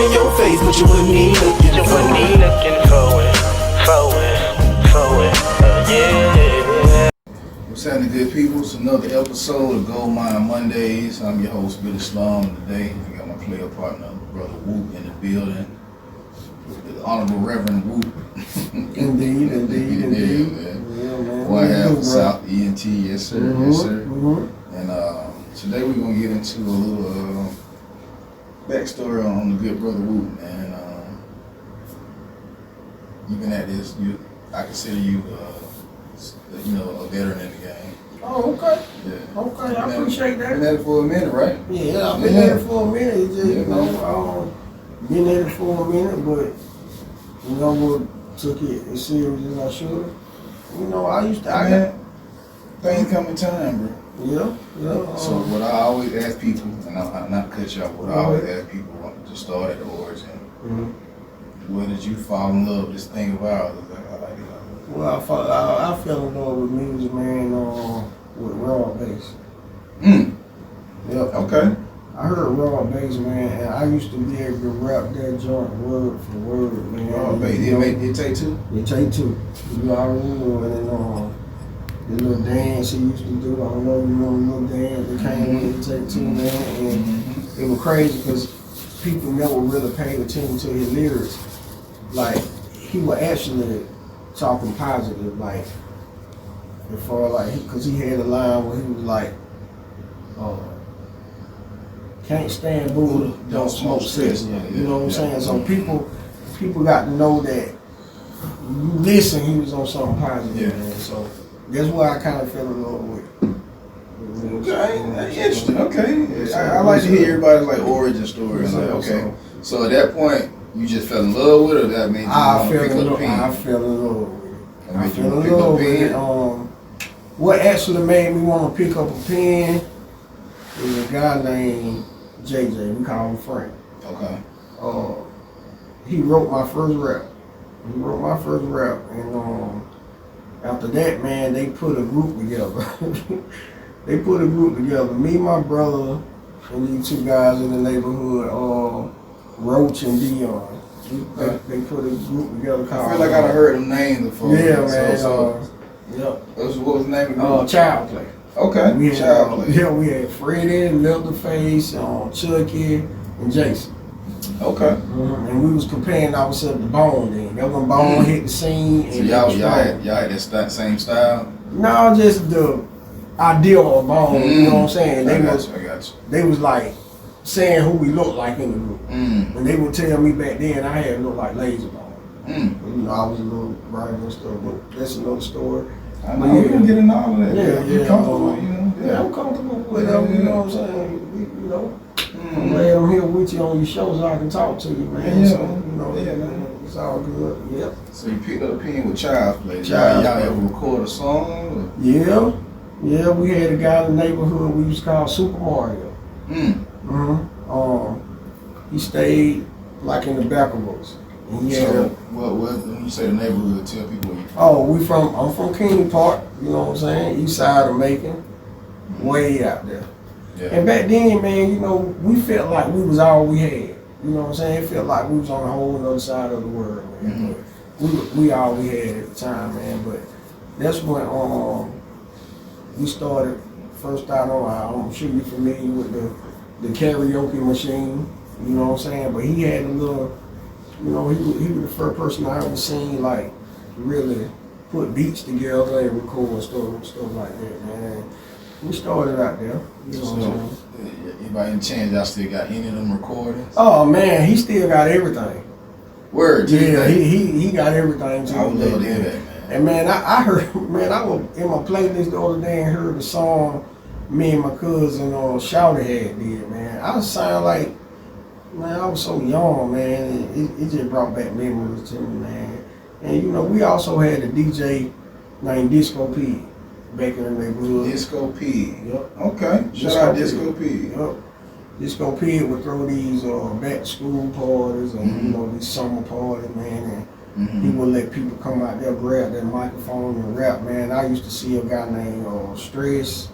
in your face, but you wouldn't need looking. You wouldn't be looking forward, yeah. What's happening, good people? It's another episode of Goldmine Mondays. I'm your host, Billie, Slum. Today, I got my player partner, Brother Whoop, in the building. The Honorable Reverend Whoop. Indeed. Man. Yeah, man. Whop of S.O.U.T.H, yes sir, yes sir. Mm-hmm. And today we're gonna get into a little backstory on the good Brother Whoop, man. You've been at this. I consider you, a veteran in the game. Oh, okay. Yeah. Okay, I appreciate that. Been at it for a minute, right? Yeah, I've been at it for a minute. It's just, been at it for a minute, but took it as serious as I should. Things come in time, bro. Yeah. So what I always ask people, and I'm not cut you off, what I always ask people to start at the origin. Mm-hmm. Where did you fall in love with this thing of ours? Well, I fell in love with music, man, with raw bass. Yep. Okay. I heard raw bass, man, and I used to be able to rap that joint word for word, man. Raw bass. It take two? It take two. You already know. And then the little dance he used to do, I don't know, the little dance that came with it take two, man. And it was crazy because people never really paid attention to his lyrics. Like, he was actually talking positive, like, before, like, because he had a line where he was like, can't stand Buddha, don't smoke cigarettes. You know what I'm saying? So people got to know that you listen, he was on something positive, man. So that's why I kind of fell in love with. Okay, that's interesting. Okay, I like to hear everybody's like origin story. Like, okay, so at that point, you just fell in love with it, or that made you want to pick up the pen? I fell in love with it. I fell in love with it. What actually made me want to pick up a pen is a guy named JJ. We call him Frank. Okay. He wrote my first rap. And after that, man, they put a group together. Me, my brother, and these two guys in the neighborhood, Roach and Dion. They put a group together called. I feel like I've heard them names before. Yeah, man. What was the name of the group? Child Play. Okay. Child Play. Yeah, we had Freddie, Leatherface, Chucky, and Jason. Okay. And we was comparing ourselves to Bone then. That when Bone hit the scene. So y'all had that same style? No, just the ideal of Bone. You know what I'm saying? I got you. They was like saying who we look like in the group. And they would tell me back then I had look like Lazy Bone. I was a little brighter and stuff, but that's another story. I know we're gonna get into all of that. Yeah. You're comfortable, Yeah, I'm comfortable with them, you know what I'm saying? I'm glad I'm here with you on your show so I can talk to you, man. Man. It's all good. Yep. So you picked up a pen with Child's Play. Y'all ever record a song? Yeah, we had a guy in the neighborhood we used to call Super Mario. He stayed like in the back of us. So, what when you say the neighborhood, tell people where you from. I'm from King Park, you know what I'm saying? East side of Macon, way out there. Yeah. And back then, man, we felt like we was all we had. You know what I'm saying? It felt like we was on a whole other side of the world, man. We all we had at the time, man. But that's when we first started on, I'm sure you're familiar with the karaoke machine, you know what I'm saying? But he had a little, he was the first person I ever seen like really put beats together and record stuff like that, man. We started out there. You know what I'm saying? By any chance y'all still got any of them recordings? Oh man, he still got everything. Word? Yeah, he got everything too. I would love to hear that, man. And man, I heard, man, I was in my playlist the other day and heard the song me and my cousin Shouty had did, man. I sound like, man, I was so young, man. It just brought back memories to me, man. And we also had a DJ named Disco P back in the neighborhood. Disco P. Yep. Okay. Shout out Disco P. Yep. Disco P would throw these back to school parties and these summer parties, man. And he would let people come out there, grab that microphone and rap, man. I used to see a guy named Stress.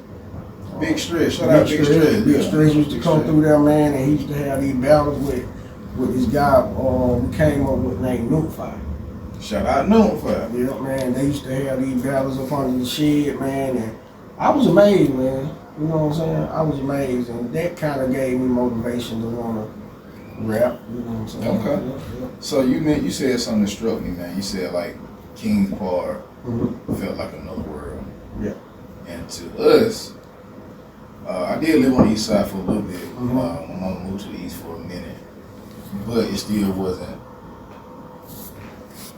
Big Stress. Shout out Big Stress. Big Stress used to come through there, man, and he used to have these battles with with this guy we came up with named Notify. Shout out Notify. Yeah, man, they used to have these battles up under the shed, man, and I was amazed, man. You know what I'm saying? I was amazed, and that kind of gave me motivation to want to rap. You know what I'm saying? Okay. Yeah. So you said something that struck me, man. You said like King's Park felt like another world. Yeah. And to us, I did live on the east side for a little bit. My mama moved to the east for a minute, but it still wasn't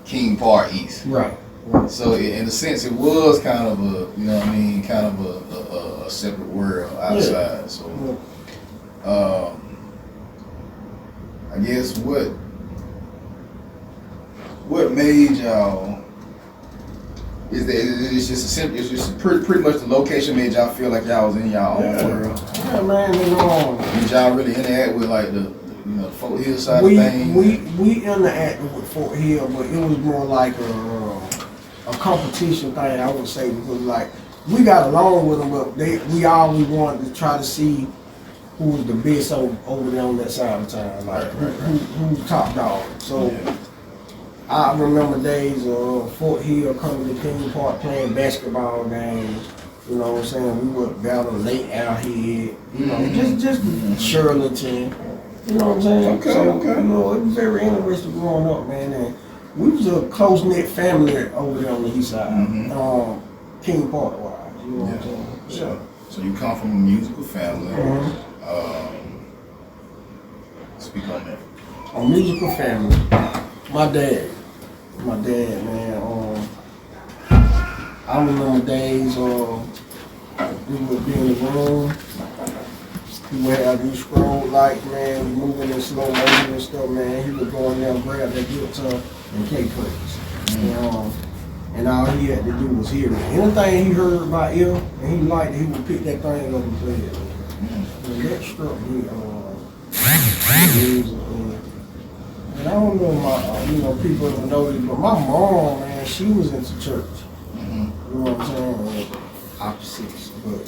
King Park East. Right. So in a sense, it was kind of a, you know what I mean, kind of a separate world outside. Yeah. So, I guess what made y'all is that it's just a simple, it's just pretty much the location made y'all feel like y'all was in y'all own world. Yeah, man, Did y'all really interact with like the Fort Hill side of things? We interacted with Fort Hill, but it was more like a competition thing, I would say, because like we got along with them, but we always wanted to try to see who was the best over there on that side of town, like who top dog. So I remember days of Fort Hill coming to King Park playing basketball games. You know what I'm saying? We would battle late out here, you know, just Shirlington. You know what I'm saying? Okay, so, okay. You know, it was very interesting growing up, man. And we was a close-knit family over there on the east side, King Park-wise. You know what I'm saying? Sure. So you come from a musical family. Speak on that. A musical family. My dad, man. I remember days we would be in the room. He would have these scroll lights, man, moving in slow motion and stuff, man. He would go in there and grab that guitar and play plays. And all he had to do was hear it. Anything he heard by ear and he liked it, he would pick that thing up and play it. And that struck me music. And I don't know people ever know this, but my mom, man, she was into church. You know what I'm saying? Opposites, but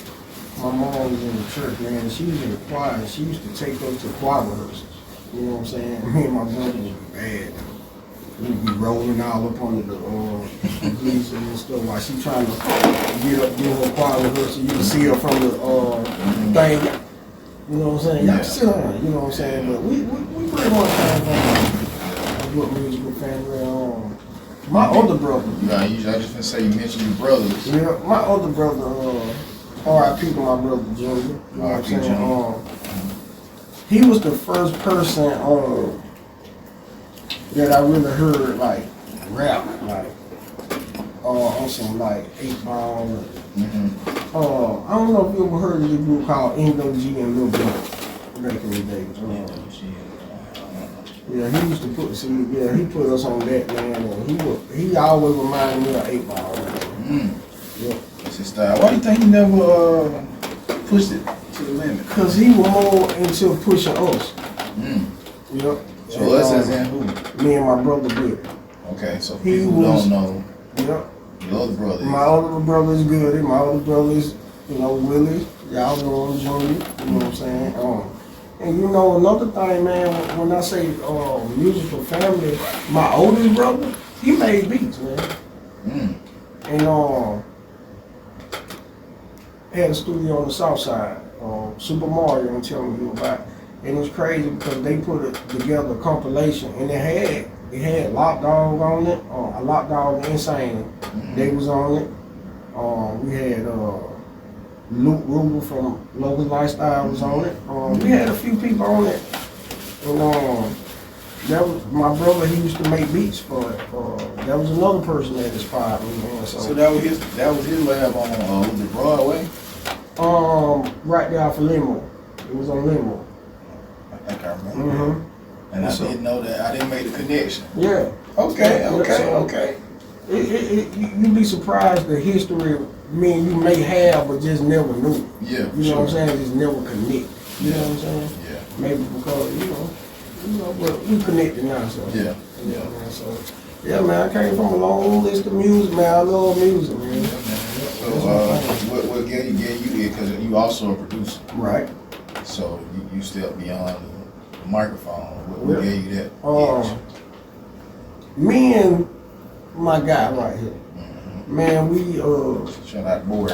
my mom was in the church, man. She was in the choir, and she used to take us to choir rehearsals. You know what I'm saying? Me and my brother was bad. We'd be rolling all up under the police and stuff while she trying to get her choir rehearsal. You can see her from the thing. You know what I'm saying? Y'all sit down. You know what I'm saying? But we pretty much came from a good musical family. My older brother. I just gonna say you mentioned your brothers. Yeah, my older brother, R.I.P. to my brother Junior. You know what I'm saying? He was the first person that I really heard like rap, like on some like 8 Ball. I don't know if you ever heard of this group called Indo G and Lil Billie back in the day. Yeah, he used to put he put us on that, man, and he always reminded me of 8 Ball, man. Yeah. That's his style. Why do you think he never pushed it to the limit? Cause he was more into pushing us. Yep. So us as in who? Me and my brother Billie. Okay, so people who don't know. Yep. Your other brother. My older brother is Goody. My older brother is, Willie. Y'all know him, Junior. You know what I'm saying? And another thing, man, when I say musical family, my oldest brother, he made beats, man. And had a studio on the south side, Super Mario, I'm telling you about. And it was crazy because they put together a compilation, and it had Lock Dog on it, Lock Dog and Insane. They was on it. We had Luke Ruber from Local Lifestyle was on it. We had a few people on it. And that was my brother. He used to make beats for it. That was another person that inspired me, man. So that was his lab on was it Broadway? Right there off of Limo. It was on Limo. I think I remember. And I didn't know that. I didn't make the connection. Yeah. Okay. You'd be surprised the history me and you may have, but just never knew. Yeah. You know what I'm saying? Just never connect. You know what I'm saying? Yeah. Maybe because but we connected now. So yeah. Man, so yeah, man. I came from a long list of music, man. I love music, man. So what gave you it? Because you also a producer. Right. So you step beyond the microphone? What gave you that itch? Me and my guy right here, man, we shout out Boyd.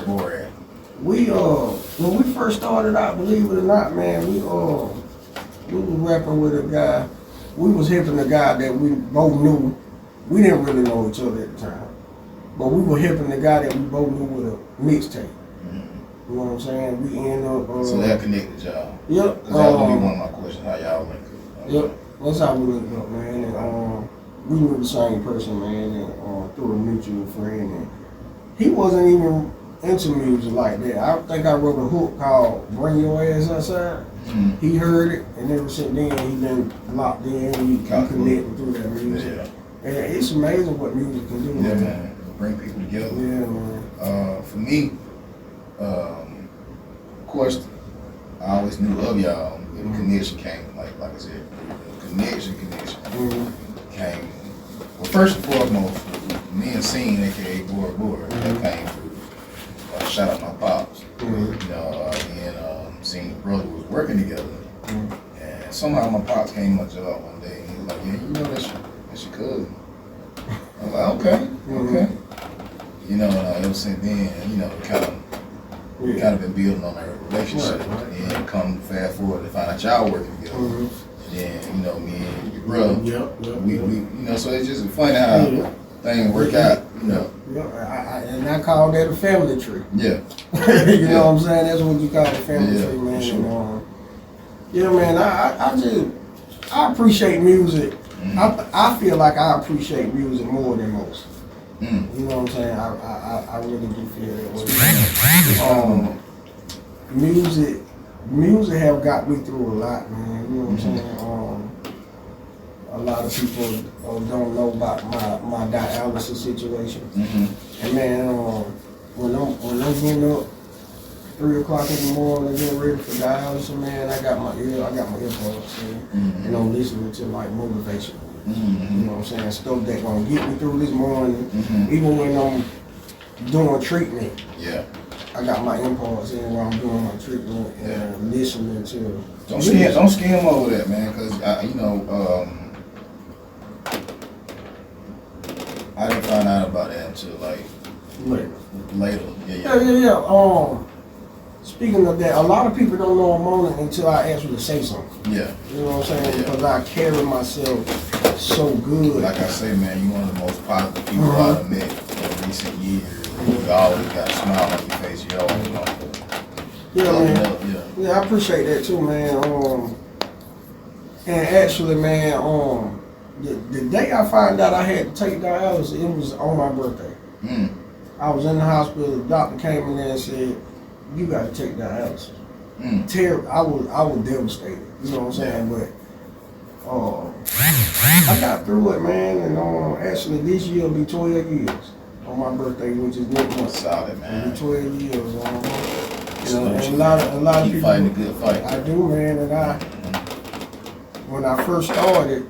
When we first started out, believe it or not, man, we was rapping with a guy. We was helping a guy that we both knew. We didn't really know each other at the time, but we were helping the guy that we both knew with a mixtape. You know what I'm saying? We end up. So that connected y'all. Yep. That was gonna be one of my questions. How y'all linked up? Yep. That's how we linked up, man. And we knew the same person, man, and through a mutual friend. And he wasn't even into music like that. I think I wrote a hook called "Bring Your Ass Outside." He heard it, and ever since then he been locked in. We connected through that music. Yeah. And it's amazing what music can do. Yeah, man. Bring people together. Yeah, man. For me, of course, I always knew of y'all. The connection came, like I said, the connection came. Well, first and foremost, me and Scene, aka Boyd, that came through. Shout out my pops. You know, and Scene and brother was working together, and somehow my pops came up to us one day, and he was like, "Yeah, you know that's your cousin." I was like, "Okay." You know, ever since then, you know, kind of been building on that relationship. And then come fast forward to find out y'all working together. And then, you know, me and your brother, we you know, so it's just funny how things work out, you know. And I call that a family tree. Yeah. You know what I'm saying? That's what you call a family tree, man. Sure. And, yeah, man, I appreciate music. I feel like I appreciate music more than most. You know what I'm saying? I really do feel that way. Music have got me through a lot, man. You know what I'm saying? A lot of people don't know about my dialysis situation. And man, when I'm getting up 3 o'clock in the morning and getting ready for dialysis, man, I got my earbuds in, and I'm listening to like motivation. You know what I'm saying? Stuff that gonna get me through this morning, even when I'm doing treatment. Yeah. I got my impulse in while I'm doing my treatment and listening to. Don't skim over that, man, because you know, I didn't find out about that until like later. Yeah. Speaking of that, a lot of people don't know I'm on it until I actually say something. Yeah. You know what I'm saying? Because I carry myself so good. Like I say, man, you're one of the most positive people I've met in recent years. You always got a smile on your face. You always know. Yeah, man. Yeah, I appreciate that too, man. And actually, man, the day I found out I had to take dialysis, it was on my birthday. I was in the hospital. The doctor came in there and said, "You got to take dialysis." I was devastated. You know what I'm saying? But I got through it, man. And actually, this year will be 12 years on my birthday, which is next month. Solid, man. It'll be 12 years. You know, and a lot of people fighting a good fight. I do, man. And when I first started,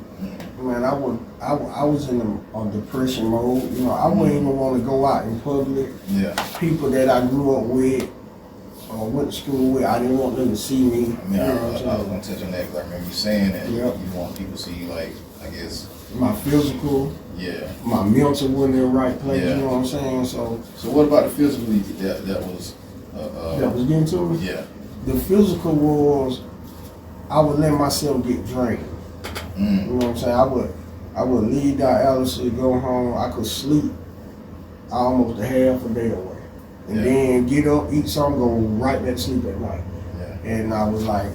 man, I was in a depression mode. You know, I wouldn't even want to go out in public. Yeah. People that I grew up with or went to school with, I didn't want them to see me. I mean, I was going to touch on that because I remember you saying that you want people to see you, like, I guess. My physical. Yeah. My mental wasn't in the right place, Yeah. you know what I'm saying? So what about the physical that was getting to me? Yeah. The physical was, I would let myself get drained. You know what I'm saying? I would leave dialysis, go home, I could sleep almost a half a day away. And then get up, eat something, go right back to sleep at night. Yeah. And I was like,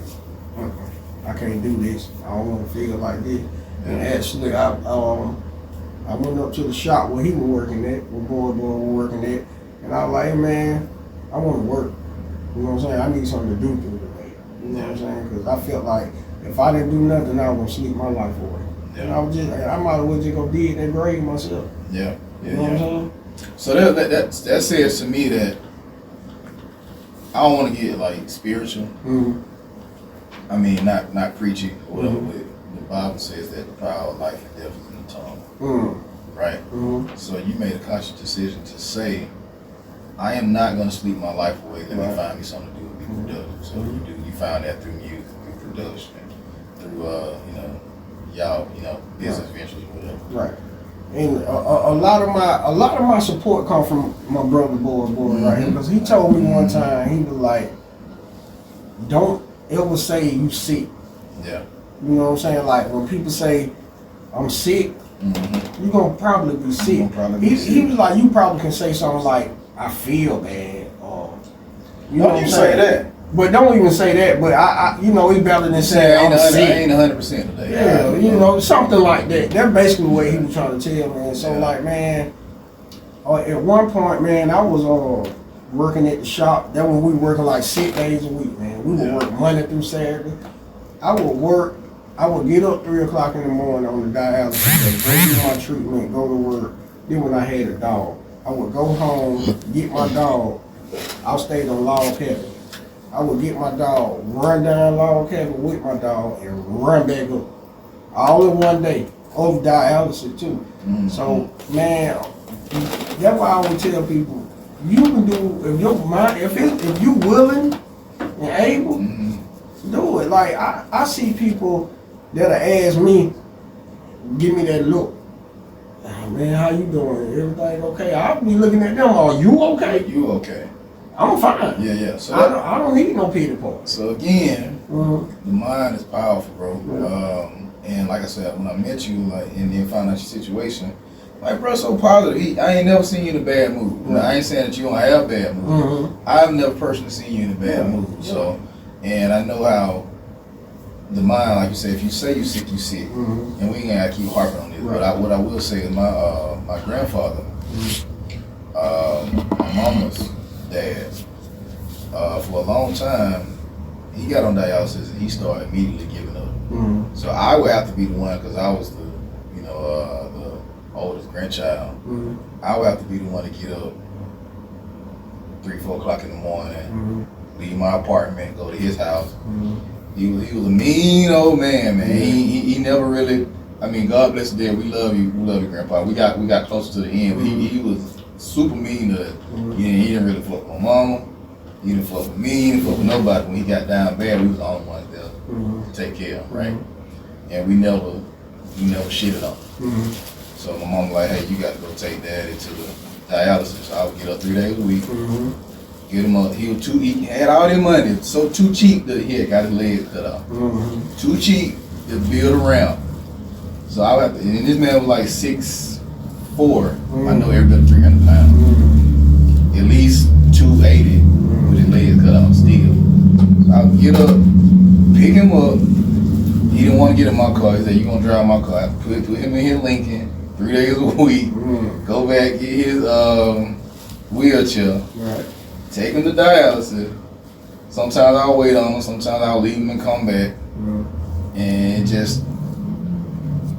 I can't do this. I don't want to feel like this. Yeah. And actually, I went up to the shop where he was working at, where Boy was working at, and I was like, hey, man, I want to work. You know what I'm saying? I need something to do through the day. You know what I'm saying? Because I felt like if I didn't do nothing, I was going to sleep my life away. Yeah. And I might as well just go dig that grave myself. Yeah. You know what I'm saying? So that says to me that I don't want to get like spiritual. I mean, not preaching or whatever, but the Bible says that the power of life and death is in the tongue. Right? So you made a conscious decision to say, I am not going to sleep my life away. Let me find me something to do and be productive. So you found that through music, through production. through y'all business ventures or whatever. Right. And a lot of my support come from my brother boy right here, because he told me one time, he was like, don't ever say you sick. Yeah. You know what I'm saying? Like when people say I'm sick, you're gonna probably be sick. He was like, you probably can say something like, I feel bad, or you know what I'm saying? Say that. But don't even say that. But I it's better than saying I'm sick. I ain't 100% today. Yeah, something like that. That's basically what he was trying to tell me. And so like, man, at one point, man, I was working at the shop. That when we were working like 6 days a week, man. We would work Monday through Saturday. I would get up 3 o'clock in the morning on the dialysis day, go do my treatment, go to work. Then when I had a dog, I would go home, get my dog. I stayed on Log Cabin. I would get my dog, run down Log Cabin with my dog, and run back up. All in one day, over dialysis too. So, man, that's why I would tell people, you can do, if your mind, if you willing and able, do it. Like, I see people that'll ask me, give me that look. Oh, man, how you doing? Everything okay? I'll be looking at them, are you okay? You okay? I'm fine. Yeah. So I don't need no pity party. So again, the mind is powerful, bro. And like I said, when I met you, like in the financial situation, like bro, so positive. I ain't never seen you in a bad mood. Now, I ain't saying that you don't have bad moods. I've never personally seen you in a bad mood. So, and I know how the mind, like you said, if you say you sick, you sick, and we ain't gotta keep harping on this. But what I will say is my grandfather, my mama's dad, for a long time, he got on dialysis and he started immediately giving up. So I would have to be the one, because I was the oldest grandchild. I would have to be the one to get up 3, 4 o'clock in the morning, leave my apartment, go to his house. He was a mean old man, man. He never really. I mean, God bless the dead. We love you, Grandpa. We got closer to the end, but he was super mean to us. He didn't really fuck with my mama. He didn't fuck with me. He didn't fuck with nobody. When he got down bad, we was the only ones there to take care of him, right? And we never shitted on him. So my mom was like, hey, you got to go take daddy to the dialysis. So I would get up 3 days a week. Get him up. He had all this money, so too cheap that he had got his legs cut off. Too cheap to build a ramp. So I would have to, and this man was like 6'4". I know every bit of 300 pounds. At least 280 with his legs cut off still. So I would get up, pick him up. He didn't want to get in my car. He said, you gonna drive my car. I put him in his Lincoln 3 days a week. Go back, get his wheelchair. Right. Take him to dialysis. Sometimes I'll wait on him. Sometimes I'll leave him and come back. And just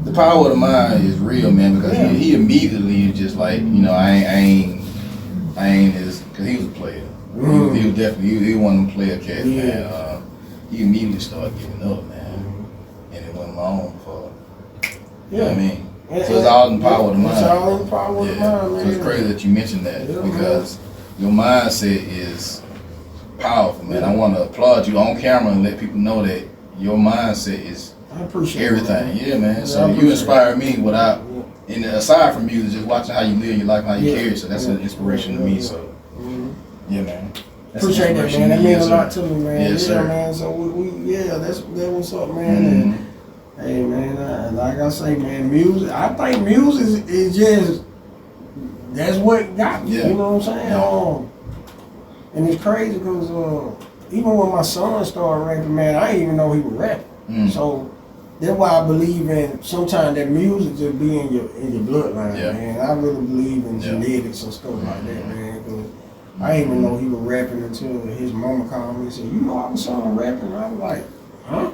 the power of the mind is real, man. Because he immediately is just like, I ain't as, because he was a player. He was definitely he was one of them player cats, man. He immediately started giving up, man. And it wasn't long for. You know what I mean? So it's all in the power of the mind. It's all in the power of the mind, man. So it's crazy that you mentioned that because your mindset is powerful, man. I want to applaud you on camera and let people know that your mindset is everything. Yeah, man. So you inspire me without, and aside from music, just watching how you live your life, how you carry. So that's an inspiration to me. So yeah, man. That's appreciate that, man. That means a lot to me, man. Yes, sir. Man. So that's what's up, man. And, hey, man. Like I say, man, music. I think music is just. That's what got me, you know what I'm saying? And it's crazy because even when my son started rapping, man, I didn't even know he was rapping. So that's why I believe in sometimes that music just be in your bloodline, man. I really believe in genetics and stuff like that, man. Cause I didn't even know he was rapping until his mama called me and said, I was son rapping. And I was like, huh?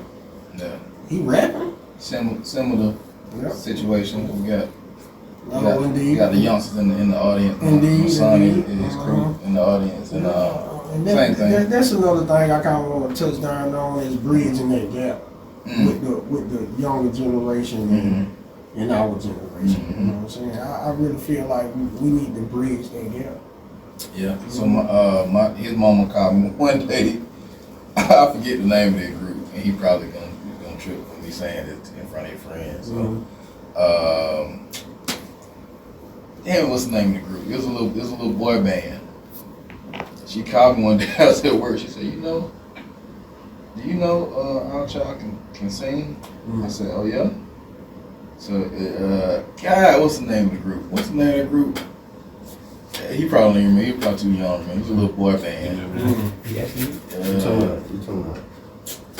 Yeah. He rapping? Similar situation. We got. Indeed. You got the youngsters in the audience. Indeed. My son and his crew in the audience. And same thing. That's another thing I kind of want to touch down on is bridging that gap with the younger generation and our generation. You know what I'm saying? I really feel like we need to bridge that gap. Yeah. So his mama called me one day. I forget the name of that group, and he probably gonna trip for me saying it in front of your friends. So, damn, what's the name of the group? It was a little boy band. She called me one day. I was at work. She said, do you know our child can sing? I said, oh yeah. So, God, what's the name of the group? What's the name of the group? He probably don't even remember. He was probably too young, man. He was a little boy band. Yes, you talking about?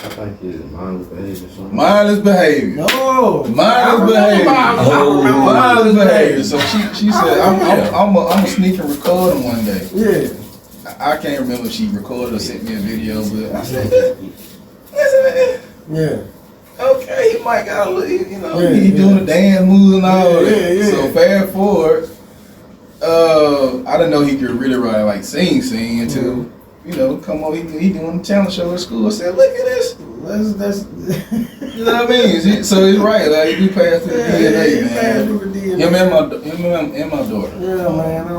I think it's mindless behavior or something. Mindless behavior. No. Mindless behavior. Mindless behavior. So she said, I'm a sneak and record him one day. Yeah. I can't remember if she recorded or sent me a video, but I said, yeah. Okay, he might got a little, he doing the dance moves and all that. Yeah. So fast forward, I didn't know he could really like sing until, come on, he doing the talent show at school. I said, look at this. That's You know what I mean? So he's right, like he passed through the DNA, man. Him and my daughter. Yeah, man. I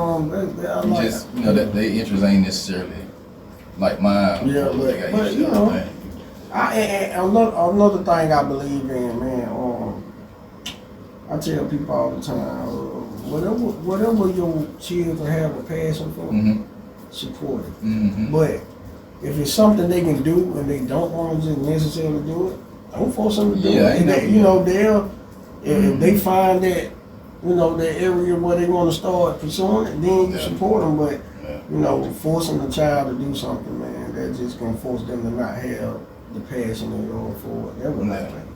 like just, that their interests ain't necessarily like mine. Yeah, but another thing I believe in, man. I tell people all the time, whatever your children have a passion for, support it. But if it's something they can do and they don't want to just necessarily do it, don't force them to do it. If they find that that area where they want to start pursuing it, then you support them. But forcing the child to do something, man, that just gonna force them to not have the passion and love for it. That would not happen.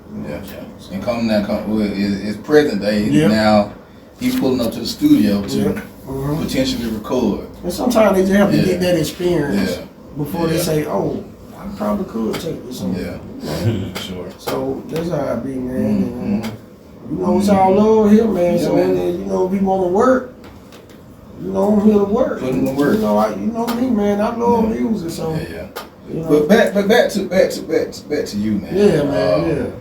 And coming it's present day now. He's pulling up to the studio to potentially record. And sometimes they just have to get that experience before they say, "Oh, I probably could take this on." Sure. So that's how I be, man. And, it's all love here, man. So if we want to work, I'm here to work. Put in the work. You know me, man. I love music, so. But back to you, man. Yeah, man.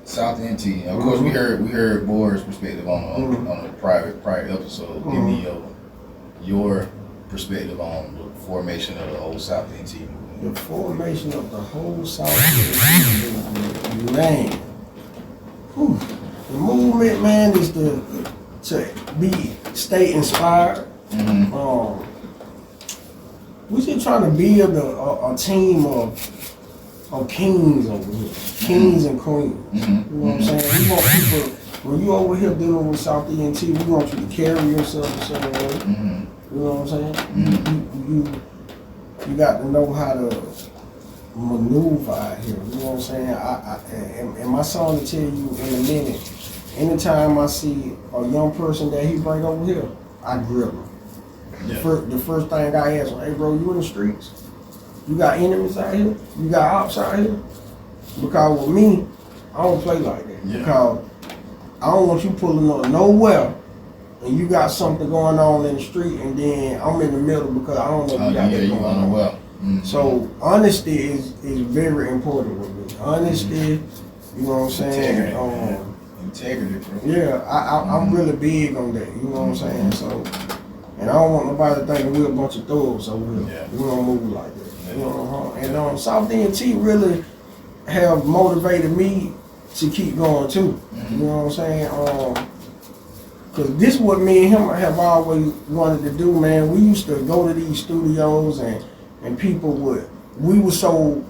South NT. Of course, we heard Boris' perspective on a private episode. Give me your perspective on the formation of the whole South NT movement. The formation of the whole South NT, man. Whew. The movement, man, is to stay inspired. We just trying to build a team of kings over here, kings and queens. You know what I'm saying? We want people, when you over here dealing with South ENT, we want you to carry yourself a certain way. You know what I'm saying? You got to know how to maneuver out here. You know what I'm saying? And my son will tell you in a minute, anytime I see a young person that he bring over here, I grill him. The first thing I ask him, hey bro, you in the streets? You got enemies out here? You got ops out here? Because with me, I don't play like that. Because I don't want you pulling up nowhere and you got something going on in the street and then I'm in the middle because I don't know if you got that going on. So honesty is very important with me. Honesty, you know what I'm saying? Integrity, bro. Yeah, I'm really big on that, you know what I'm saying? So, and I don't want nobody to think we're a bunch of thugs over here. We don't move like that. And South ENT really have motivated me to keep going too. You know what I'm saying? Cause this is what me and him have always wanted to do, man. We used to go to these studios and we were so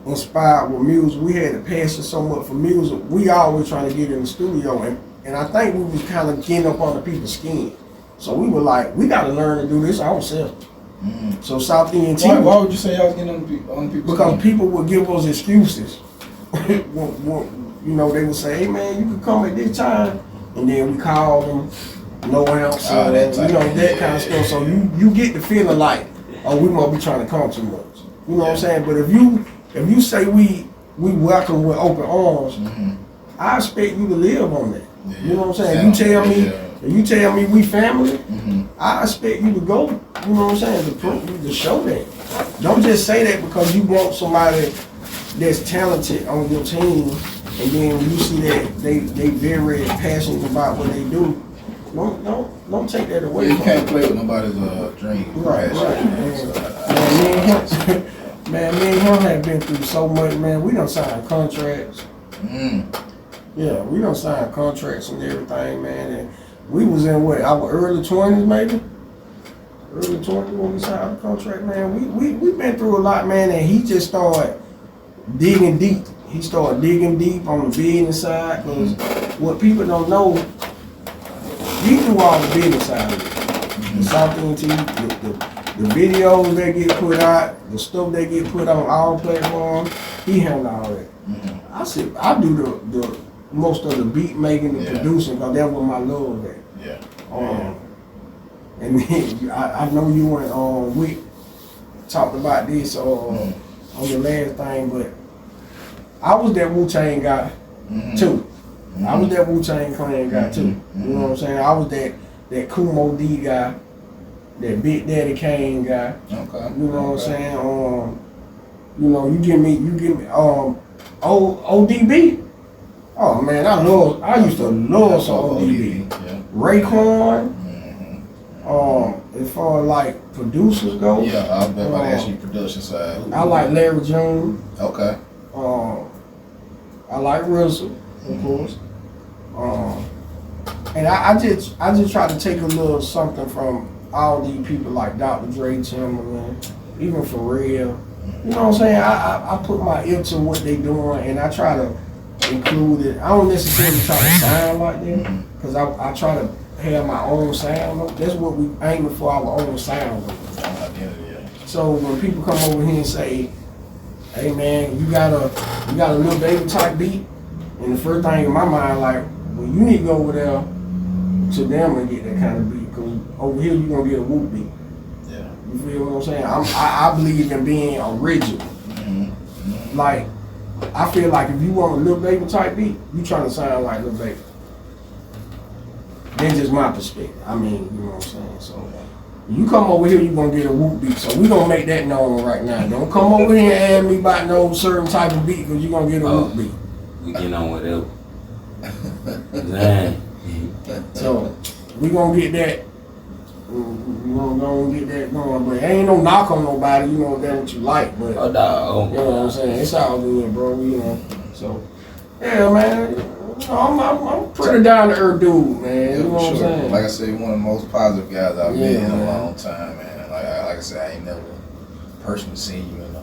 inspired with music. We had a passion so much for music. We always trying to get in the studio and I think we was kind of getting up on the people's skin. So we were like, we got to learn to do this ourselves. So South ENT. Why would you say y'all was getting on people's Because skin? people would give us excuses. They would say, hey man, you can come at this time. And then we call them, no answer, that kind of stuff. So you get the feeling like, oh, we must be trying to come too much. You know what I'm saying? But if you say we welcome with open arms, I expect you to live on that. You know what I'm saying? If you tell me we family, I expect you to go, you know what I'm saying, to show that. Don't just say that because you want somebody that's talented on your team, and then when you see that they very passionate about what they do, don't take that away. You can't play with nobody's dream. Right. Man, me and him have been through so much, man. We done signed contracts. Yeah, we done signed contracts and everything, man. And we was in what, our early 20s maybe? Early 20s when we signed the contract, man. We been through a lot, man, and he just started digging deep. He started digging deep on the business side, because what people don't know, he do all the business side of it. The Southern TV, the videos that get put out, the stuff that get put on all platforms, he handle all that. I said, I do the most of the beat making and producing, because that's what my love at. Yeah. And then I know you and we talked about this on the last thing, but I was that Wu-Tang guy too. I was that Wu-Tang Clan guy too. You know what I'm saying? I was that Kumo D guy, that Big Daddy Kane guy. Okay. You know what I'm saying? You know, you give me ODB. Oh man, I used to love some ODB. Yeah. Raekwon. As far as like producers go. Yeah, I was about to ask you production side. I like Larry June. Okay. I like Russell, of course. And I just try to take a little something from all these people like Dr. Dre, Timberland, even Pharrell. You know what I'm saying? I put my ear to what they doing, and I try to include it. I don't necessarily try to sound like them, because I try to have my own sound. That's what we aiming for, our own sound. So when people come over here and say, hey man, you got a little baby type beat, and the first thing in my mind, like, well, you need to go over there to them and get that kind of beat, because over here you're gonna get a whoop beat. Yeah. You feel what I'm saying? I believe in being original. Like, I feel like if you want a little baby type beat, you trying to sound like Lil Baby. That's just my perspective. I mean, you know what I'm saying? So you come over here, you're gonna get a whoop beat. So we gonna make that known right now. Don't come over here and ask me about no certain type of beat, because you're gonna get a whoop beat. We get on whatever. Man. So we gonna get that. We gonna get that going, but ain't no knock on nobody. You know that's what you like, but Oh, dog. you know what I'm saying? It's all good, bro. You know. So yeah, man. You know, I'm pretty down to earth dude, man. Yeah, You know what I'm saying? Like I said, one of the most positive guys I've been in a man. long time, man. Like I said, I ain't never personally seen you in no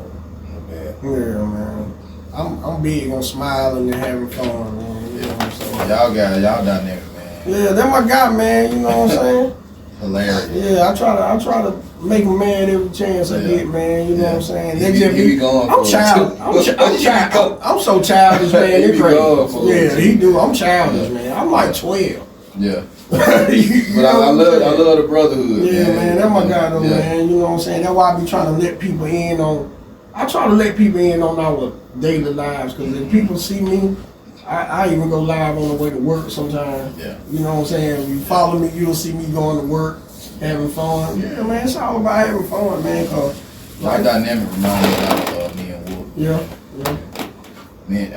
bad. Yeah, man. I'm big on smiling and having fun, man. You know what I'm saying? Y'all dynamic, man. Yeah, that's my guy, man. You know what I'm saying? Hilarious. Yeah, I try to make him mad every chance I get, man. You know what I'm saying? He be going I'm for it, childish. too. I'm so childish, man. He It's be going for crazy. it, Yeah, too. he do. I'm childish, man. I'm like 12. Yeah. But But I love the brotherhood. Yeah, man, that's my guy though, Yeah. man. You know what I'm saying? That's why I be trying to let people in on. I try to let people in on our daily lives, because if people see me, I even go live on the way to work sometimes. Yeah. You know what I'm saying? If you follow me, you'll see me going to work, having fun. Yeah, man, it's all about having fun, man. Cause Our dynamic reminds me of me and Wolf. yeah.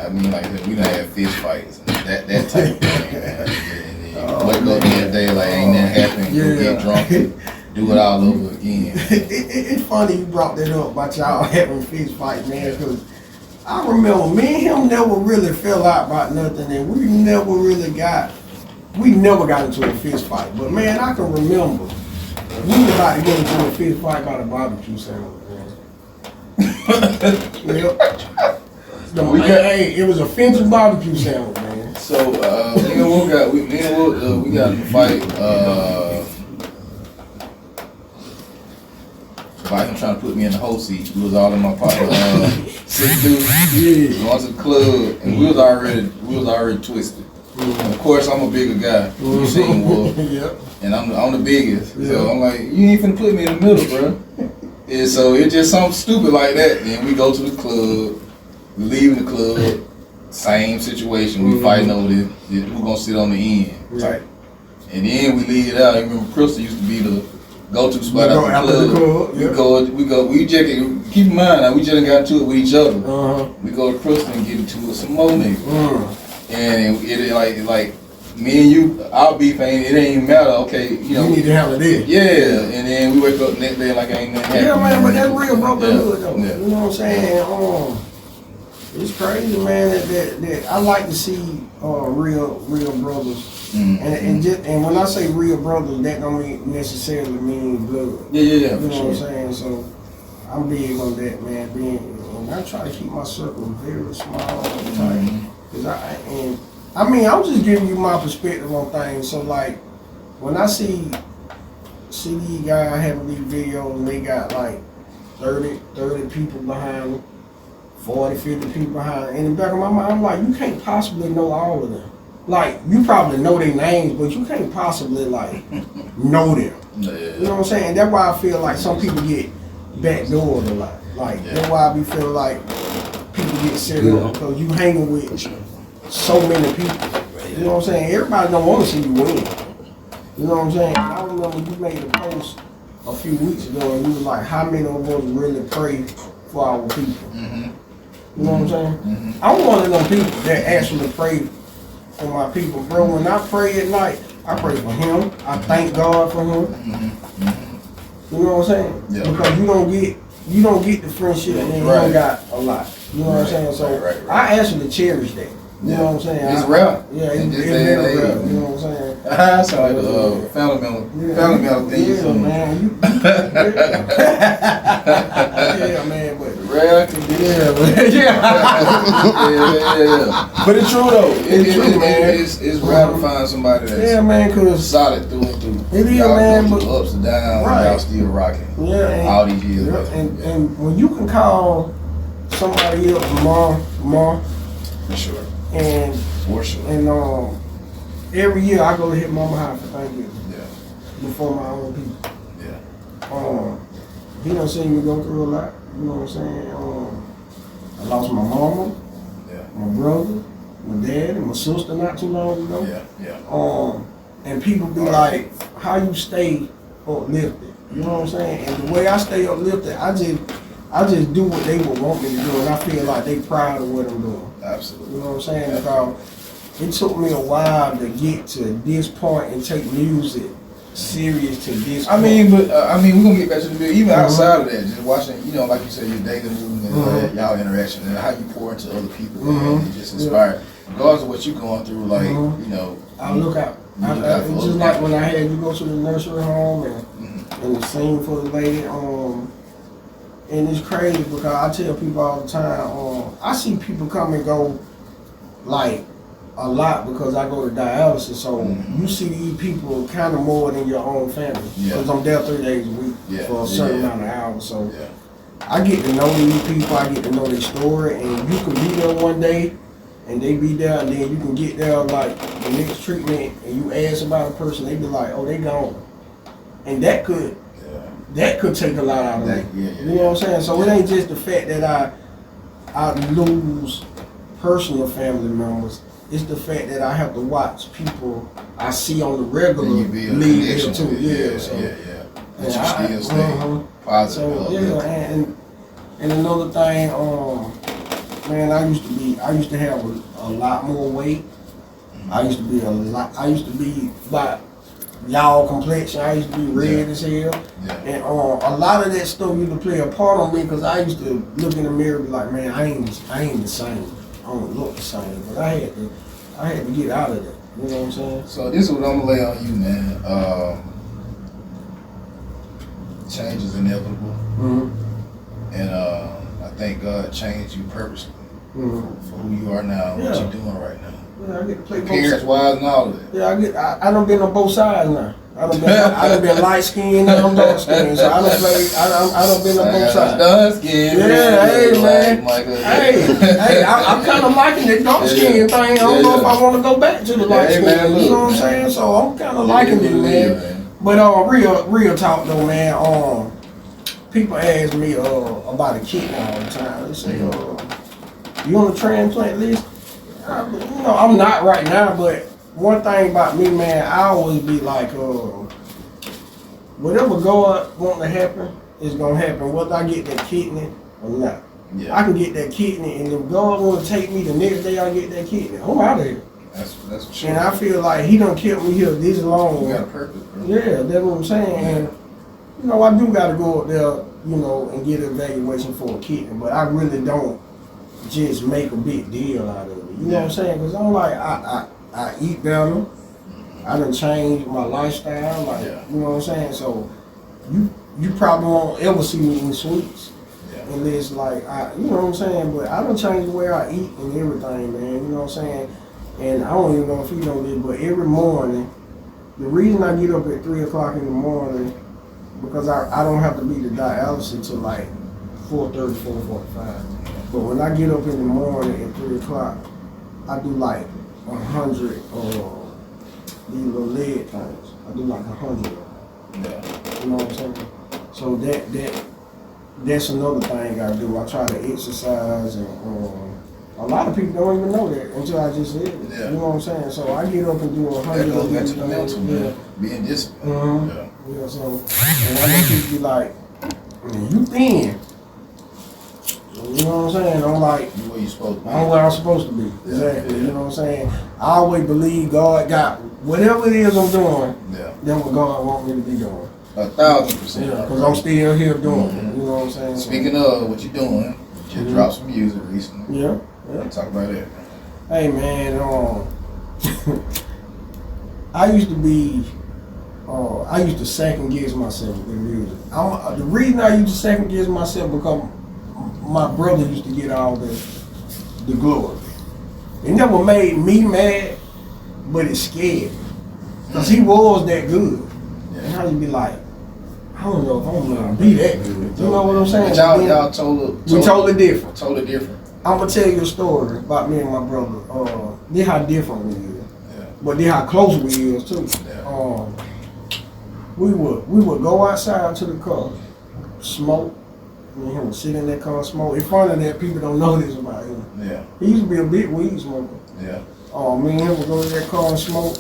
I mean, like I said, we done had fist fights, that type of thing, man. And then wake up the next day like ain't nothing happened, go get drunk, and do it all over again. It's funny you brought that up about y'all having fist fight, man, because I remember me and him never really fell out about nothing, and we never got into a fist fight. But man, I can remember we was about to get into a fist fight about a barbecue sandwich, man. Yep. Hey, it was a offensive barbecue sandwich, man. So me and Wolf we got in a fight about him trying to put me in the whole seat. We was all in my partner sitting through, going to the club, and we was already twisted. Of course, I'm a bigger guy. You seen Wolf, Yep. and I'm the biggest. So I'm like, you ain't finna put me in the middle, bro. And so it's just something stupid like that. Then we go to the club, we leave the club, same situation. We fighting over this. Who gonna sit on the end? Right. And then we leave it out. You remember Crystal used to be the go-to spot after the club. We just keep in mind now, we just got into it with each other. We go to Crystal and get into it some more niggas. And it like me and you, our beef ain't, it ain't even matter. Okay, you know. You need to handle this. Yeah, and then we wake up the next day like ain't nothing happened. Yeah, man, but that's real brotherhood though. Yeah. You know what I'm saying? It's crazy, man. That I like to see real brothers. Mm-hmm. And when I say real brothers, that don't necessarily mean blood. Yeah, You know for what sure. I'm saying? So I'm big on that, man. And I try to keep my circle very small and tight. Cause I'm just giving you my perspective on things. So like, when I see these guys having these videos and they got like 30 people behind them, 40, 50 people behind them. In the back of my mind, I'm like, you can't possibly know all of them. Like, you probably know their names, but you can't possibly like know them. Yeah. You know what I'm saying? That's why I feel like some people get backdoored a lot. Like, that's why I be feeling like people get serious because you hanging with so many people. You know what I'm saying? Everybody don't want to see you win. You know what I'm saying? I remember you made a post a few weeks ago and you was like, how many of us really pray for our people? You know what I'm saying? I'm one of them people that actually pray for my people, bro. When I pray at night, I pray for him. I thank God for him. You know what I'm saying? Yeah. Because you don't get the friendship and you don't got a lot. You know what I'm saying? So Right. I actually cherish that. You know what I'm saying? It's rare. Yeah, it's very rare. You know what I'm saying? I sound like a family member thing. Yeah, man. Yeah, man, but Rare can be. yeah. But it's true though. It's true, man. It's rare to find somebody that's man, cause solid through and through. It is, y'all man, go but through ups and downs, right. and y'all still rocking. Yeah, all these years. and when you can call somebody else mom, For sure. and For sure. and every year I go to hit mama house for Thanksgiving Yeah. before my own people. Yeah. He done seen me go through a lot. You know what I'm saying? I lost my mama, Yeah. my brother, my dad, and my sister not too long ago. Yeah. And people be like, how you stay uplifted? You know what I'm saying? And the way I stay uplifted, I just do what they would want me to do, and I feel like they proud of what I'm doing. Absolutely. You know what I'm saying? Because it took me a while to get to this point and take music serious to this point. But we're gonna get back to the video. Even outside of that, just watching, like you said, your daily movement, and y'all interaction, and how you pour into other people, and it just inspired. Regardless of what you're going through, like I look out. It's just like when I had you go to the nursery home and the scene for the lady. And it's crazy because I tell people all the time. I see people come and go like a lot because I go to dialysis. So you see these people kind of more than your own family because I'm there 3 days a week for a certain amount of hours. So I get to know these people. I get to know their story, and you can be there one day. And they be there, and then you can get there like the next treatment, and you ask about a person, they be like, "Oh, they gone," and that could take a lot out of me. You know what I'm saying? So it ain't just the fact that I lose personal family members. It's the fact that I have to watch people I see on the regular leave here too. That you still stay positive. So and another thing, man, I used to have a lot more weight. I used to be about y'all complexion. I used to be red as hell. And a lot of that stuff used to play a part on me because I used to look in the mirror and be like, man, I ain't the same. I don't look the same. But I had to get out of that. You know what I'm saying? So this is what I'm gonna lay on you, man. Change is inevitable. And I thank God changed you purposely for who you are now, what you're doing right now. Yeah, I get to play both Parents sides. wise and all of that. Yeah, I done been on both sides now. I done been light skinned and I'm dark skinned, so I done been on both sides. Dark skin. Yeah, hey man. Hey, I'm kind of liking the dark skin thing. I don't know if I want to go back to the light skin. You know what I'm saying? So I'm kind of liking it, man. But real talk though, man. People ask me about a kidney all the time. They say, you on the transplant list? I'm not right now, but one thing about me, man, I always be like, whatever God want to happen is gonna happen, whether I get that kidney or not. I can get that kidney, and if God want to take me the next day, I get that kidney. I'm out of here. That's That's for sure. And I feel like he done kept me here this long. You got a purpose, bro. Yeah, that's what I'm saying. And, you know, I do got to go up there, you know, and get an evaluation for a kidney, but I really don't just make a big deal out of it. You know what I'm saying? Because I'm like, I eat better. I done changed my lifestyle. Like, you know what I'm saying? So, you probably won't ever see me in sweets. Unless, like, you know what I'm saying? But I done changed the way I eat and everything, man. You know what I'm saying? And I don't even know if you know this, but every morning, the reason I get up at 3 o'clock in the morning, because I don't have to be to dialysis until like 4:30, 4:45. But when I get up in the morning at 3 o'clock, I do like 100 these little leg things. I do like 100 of them. Yeah. You know what I'm saying? So that's another thing I do. I try to exercise, and a lot of people don't even know that until I just said it. Yeah. You know what I'm saying? So I get up and do 100 That goes of back these to the things. mental, man. Being disciplined. Mm-hmm. Yeah, so, and I know people be like, man, you thin. You know what I'm saying? I'm like, You where you supposed to be. I'm where I'm supposed to be. Exactly. You know what I'm saying? I always believe God got whatever it is I'm doing, then what God want me to be doing. 1,000%. Yeah, because I'm still here doing it. You know what I'm saying? Speaking of what you doing, just dropped some music recently. Yeah. Talk about that. Hey man, I used to second guess myself with music. The reason I used to second guess myself because my brother used to get all the glory. It never made me mad, but it scared me. Because he was that good. And I used to be like, I don't know if I'm gonna be that good. You know what I'm saying? But y'all totally different. Totally different. I'm gonna tell you a story about me and my brother. This how different we is. But this how close we is too. We would go outside to the car, smoke. Me and him would sit in that car and smoke. In front of that, people don't know this about him. Yeah. He used to be a big weed smoker. Yeah. Me and him would go to that car and smoke.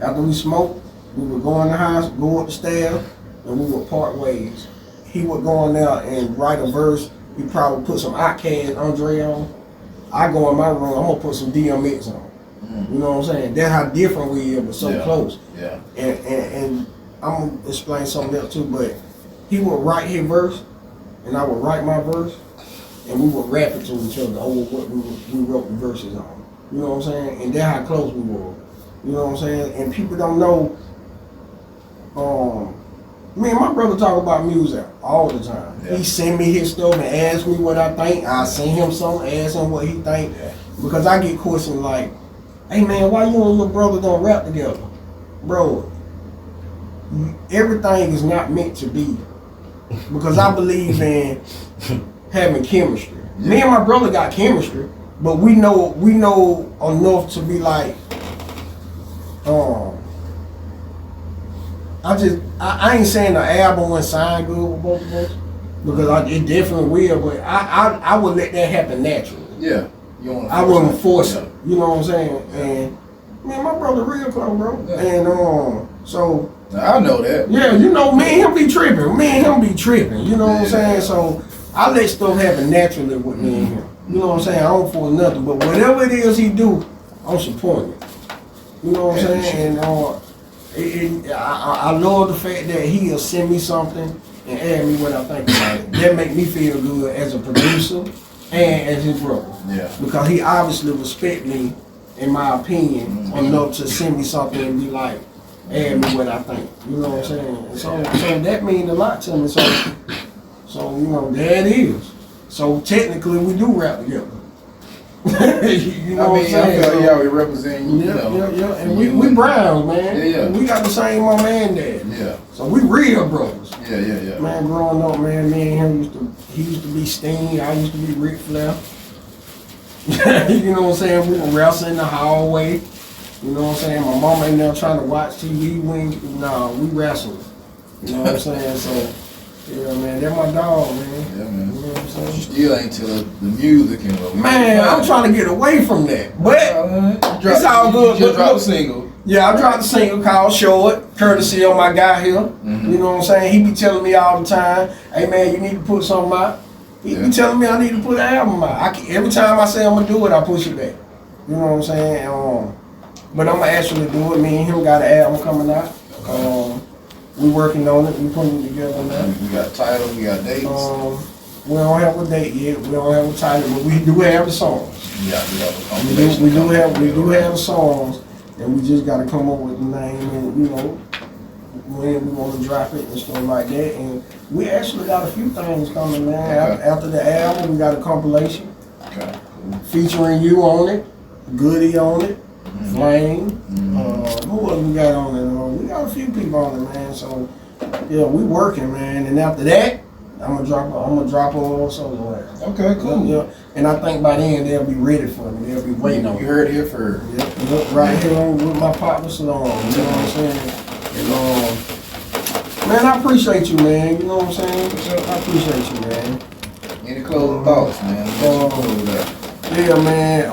After we smoked, we would go in the house, go up the stairs, and we would part ways. He would go in there and write a verse. He probably put some Outkast, Andre on. I go in my room, I'm gonna put some DMX on. You know what I'm saying? That's how different we are, but so close. Yeah. And I'm gonna explain something else too, but he would write his verse, and I would write my verse, and we would rap it to each other over what we wrote the verses on. You know what I'm saying? And that's how close we were. You know what I'm saying? And people don't know. Me and my brother talk about music all the time. Yeah. He send me his stuff and ask me what I think. I send him something, ask him what he think. Yeah. Because I get questions like, hey man, why you and your brother don't rap together? Bro, everything is not meant to be. Because I believe in having chemistry. Yeah. Me and my brother got chemistry, but we know enough to be like, I ain't saying the album wouldn't sound good with both of us, because it definitely will, but I would let that happen naturally. Yeah. I wouldn't force it. You know what I'm saying? Yeah. And man, my brother real close, bro. Yeah. And so I know that. Yeah, you know, me and him be tripping. Me and him be tripping. You know what I'm saying? So I let stuff happen naturally with me and him. You know what I'm saying? I don't force nothing, but whatever it is he do, I'm supporting it. You know what I'm saying? And I love the fact that he'll send me something and add me what I think about it. That make me feel good as a producer and as his brother. Yeah. Because he obviously respect me, in my opinion, enough to send me something and be like, add me what I think. You know what I'm saying? And so that means a lot to me. So you know, there it is. So technically we do rap together. You know what I'm saying? I feel y'all representing you. Yeah. And we Browns, man. Yeah. We got the same mom and dad. Yeah. So we real brothers. Yeah. Man, growing up, man, me and him used to be Sting. I used to be Ric Flair. You know what I'm saying? We would wrestle in the hallway. You know what I'm saying? My mama ain't there trying to watch TV. We wrestled. You know what I'm saying? So, yeah, man, that's my dog, man. Yeah, man. You know what I'm saying? You still ain't till the music and man, I'm trying to get away from that. But it's all good. You just dropped a single. Yeah, I dropped a single called Short, courtesy of my guy here. You know what I'm saying? He be telling me all the time, hey man, you need to put something out. He be telling me I need to put an album out. Every time I say I'm gonna do it, I push it back. You know what I'm saying? But I'm gonna actually do it. Me and him got an album coming out. We working on it. We putting it together now. We got title, we got dates. We don't have a date yet. We don't have a title, but we do have the songs. Yeah, We do have the songs, and we just got to come up with the name and when we want to drop it and stuff like that. And we actually got a few things coming, man. Okay. After the album, we got a compilation Okay, cool. featuring you on it, Goody on it, Flame. Who else we got on it? We got a few people on it, man. So yeah, we working, man. And after that, I'm gonna drop a little solo album. Okay, cool. Yeah, and I think by then they'll be ready for me. They'll be waiting on You me. heard it here first. Yep, right here with my partner Slum. You know what I'm saying? And, man, I appreciate you, man. You know what I'm saying? I appreciate you, man. Any closing thoughts, man? Yeah, man.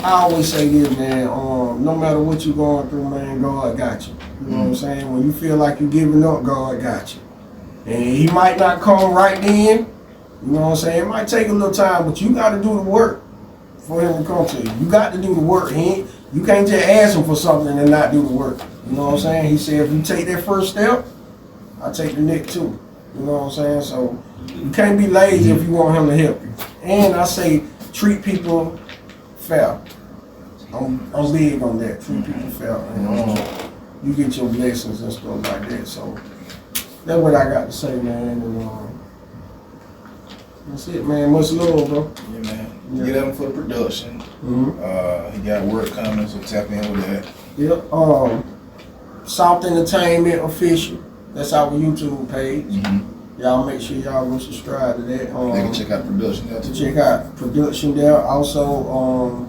I always say this, man. No matter what you're going through, man, God got you. You know what I'm saying? When you feel like you're giving up, God got you. And He might not come right then. You know what I'm saying? It might take a little time, but you got to do the work for Him to come to you. You got to do the work. You can't just ask Him for something and not do the work. You know what I'm saying? He said, if you take that first step, I'll take the next two. You know what I'm saying? So you can't be lazy if you want Him to help you. And I say, treat people fair. I'm big on that. Treat people fair. And you get your blessings and stuff like that. So that's what I got to say, man. And that's it, man. Much love, bro. Yeah, man. Yeah. Get him for the production. He got work coming, so tap in with that. Yep. South Entertainment Official. That's our YouTube page. Y'all make sure y'all go subscribe to that. They can check out production there too. Check out production there. Also,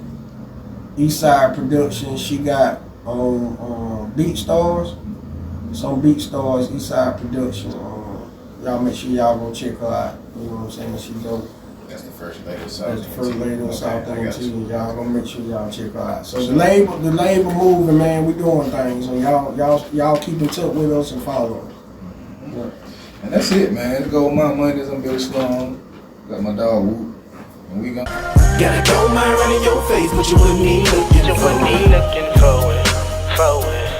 Eastside Production. She got Beat Stars. Some Beat Stars, Eastside Production. Y'all make sure y'all go check her out. You know what I'm saying? She dope. That's the first lady of South. That's the first lady of South End. Y'all gonna make sure y'all check her out. So Sure. the label moving, man. We doing things. So y'all keep in touch with us and follow us. Yeah. And that's it, man. Goldmine Mondays. I'm Billie Slum. Got my dog Whoop. And we gonna Got a gold mine right in your face, but you wouldn't need looking You for wouldn't it. be looking for it.